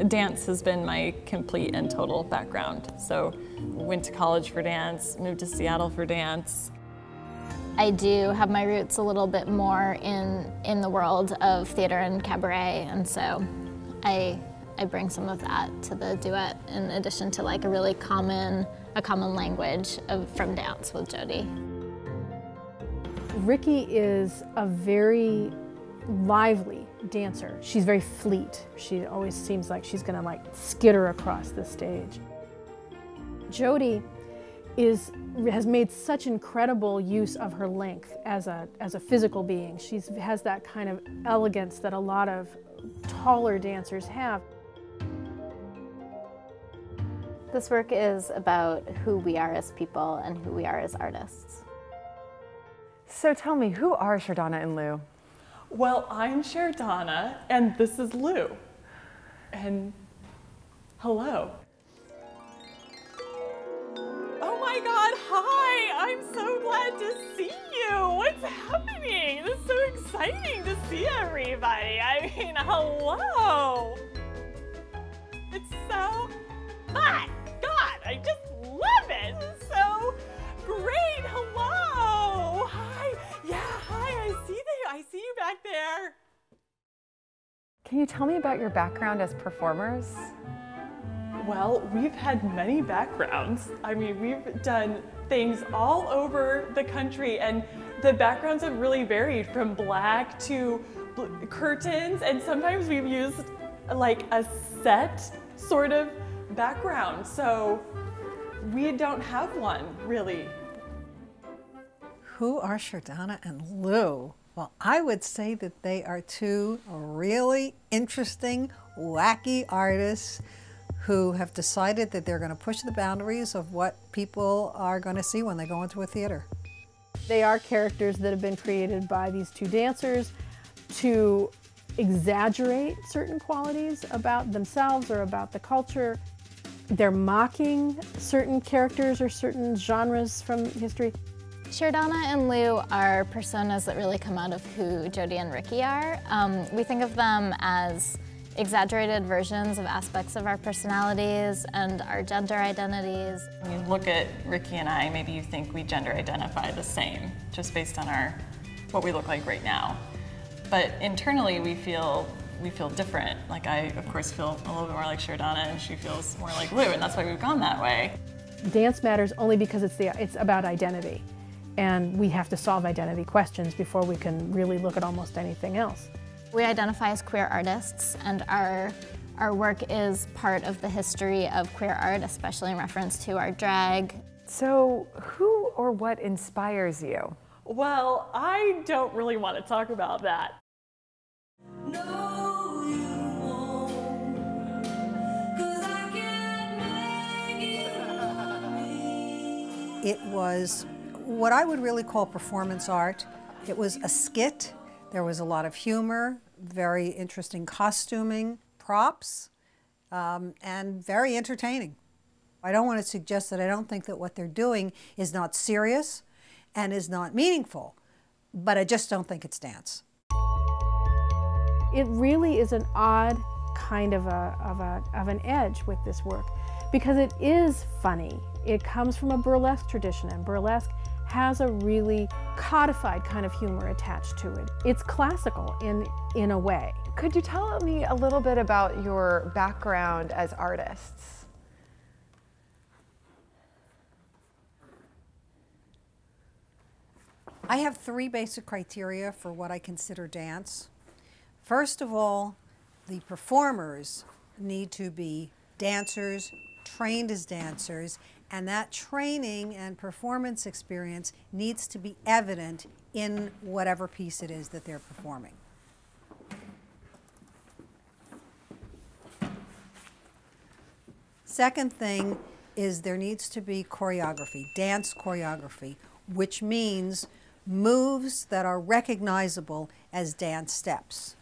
Dance has been my complete and total background. So went to college for dance, moved to Seattle for dance. I do have my roots a little bit more in the world of theater and cabaret, and so I bring some of that to the duet in addition to like a common language from dance with Jody. Ricky is a very lively dancer. She's very fleet. She always seems like she's gonna like skitter across the stage. Jody has made such incredible use of her length as a physical being. She has that kind of elegance that a lot of taller dancers have. This work is about who we are as people and who we are as artists. So tell me, who are Cherdonna and Lou? Well, I'm Cherdonna, and this is Lou. And hello. Oh my God, hi! I'm so glad to see you! What's happening? This is so exciting to see everybody. I mean, hello! It's so fun! God, I just love it! This is so great! Hello! Hi! Yeah, hi, I see you back there. Can you tell me about your background as performers? Well, we've had many backgrounds. I mean, we've done things all over the country, and the backgrounds have really varied from black to curtains, and sometimes we've used like a set sort of background. So we don't have one, really. Who are Cherdonna and Lou? Well, I would say that they are two really interesting, wacky artists who have decided that they're going to push the boundaries of what people are going to see when they go into a theater. They are characters that have been created by these two dancers to exaggerate certain qualities about themselves or about the culture. They're mocking certain characters or certain genres from history. Cherdonna and Lou are personas that really come out of who Jody and Ricky are. We think of them as exaggerated versions of aspects of our personalities and our gender identities. When you look at Ricky and I, maybe you think we gender identify the same, just based on what we look like right now. But internally, we feel different. Like I, of course, feel a little bit more like Cherdonna, and she feels more like Lou, and that's why we've gone that way. Dance matters only because it's about identity. And we have to solve identity questions before we can really look at almost anything else. We identify as queer artists, and our work is part of the history of queer art, especially in reference to our drag. So who or what inspires you? Well, I don't really want to talk about that. No, you won't, 'cause I can't make it. It was what I would really call performance art. It was a skit. There was a lot of humor, very interesting costuming, props, and very entertaining. I don't want to suggest that I don't think that what they're doing is not serious and is not meaningful, but I just don't think it's dance. It really is an odd kind of an edge with this work because it is funny. It comes from a burlesque tradition, and burlesque has a really codified kind of humor attached to it. It's classical in a way. Could you tell me a little bit about your background as artists? I have three basic criteria for what I consider dance. First of all, the performers need to be dancers, trained as dancers, and that training and performance experience needs to be evident in whatever piece it is that they're performing. Second thing is there needs to be choreography, dance choreography, which means moves that are recognizable as dance steps.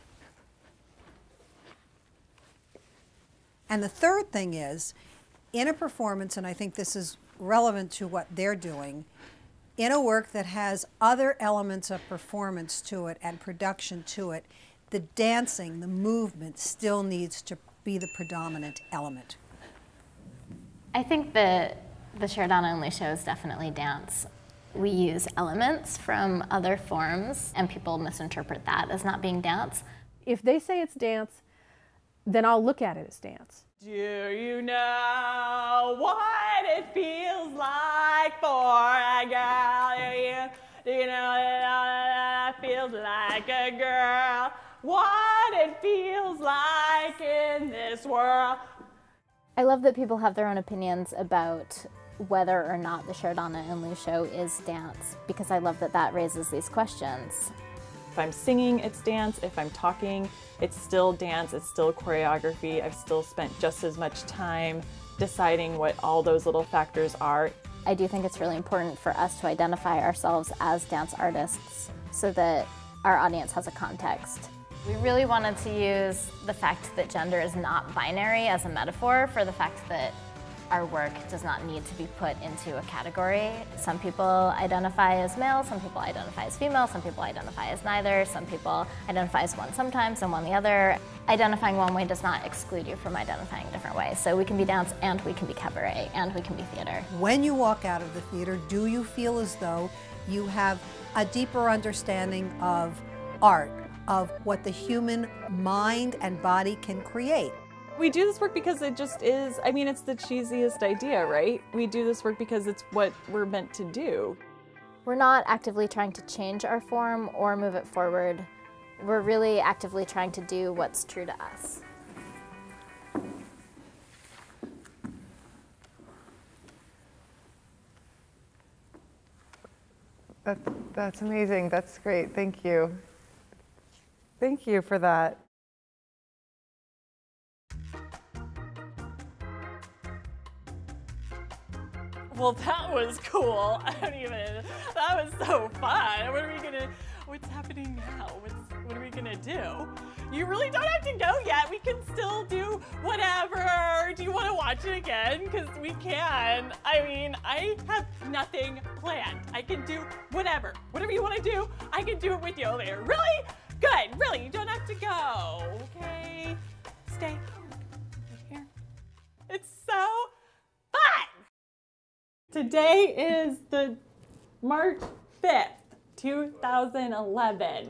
And the third thing is, in a performance, and I think this is relevant to what they're doing, in a work that has other elements of performance to it and production to it, the dancing, the movement still needs to be the predominant element? I think the Cherdonna and Lou Show is definitely dance. We use elements from other forms, and people misinterpret that as not being dance. If they say it's dance, then I'll look at it as dance. Do you know what it feels like for a girl? Do you know it feels like a girl? What it feels like in this world? I love that people have their own opinions about whether or not the Cherdonna and Lou Show is dance, because I love that that raises these questions. If I'm singing, it's dance. If I'm talking, it's still dance. It's still choreography. I've still spent just as much time deciding what all those little factors are. I do think it's really important for us to identify ourselves as dance artists so that our audience has a context. We really wanted to use the fact that gender is not binary as a metaphor for the fact that our work does not need to be put into a category. Some people identify as male, some people identify as female, some people identify as neither, some people identify as one sometimes and one the other. Identifying one way does not exclude you from identifying a different way. So we can be dance and we can be cabaret and we can be theater. When you walk out of the theater, do you feel as though you have a deeper understanding of art, of what the human mind and body can create? We do this work because it just is, I mean, it's the cheesiest idea, right? We do this work because it's what we're meant to do. We're not actively trying to change our form or move it forward. We're really actively trying to do what's true to us. That's amazing. That's great. Thank you. Thank you for that. Well, that was cool. That was so fun. What's happening now? What are we gonna do? You really don't have to go yet. We can still do whatever. Do you want to watch it again? Because we can. I mean, I have nothing planned. I can do whatever. Whatever you want to do, I can do it with you over there. Really? Good. Really, you don't have to go. Okay? Stay here. It's so fun. Today is the March 5th, 2011.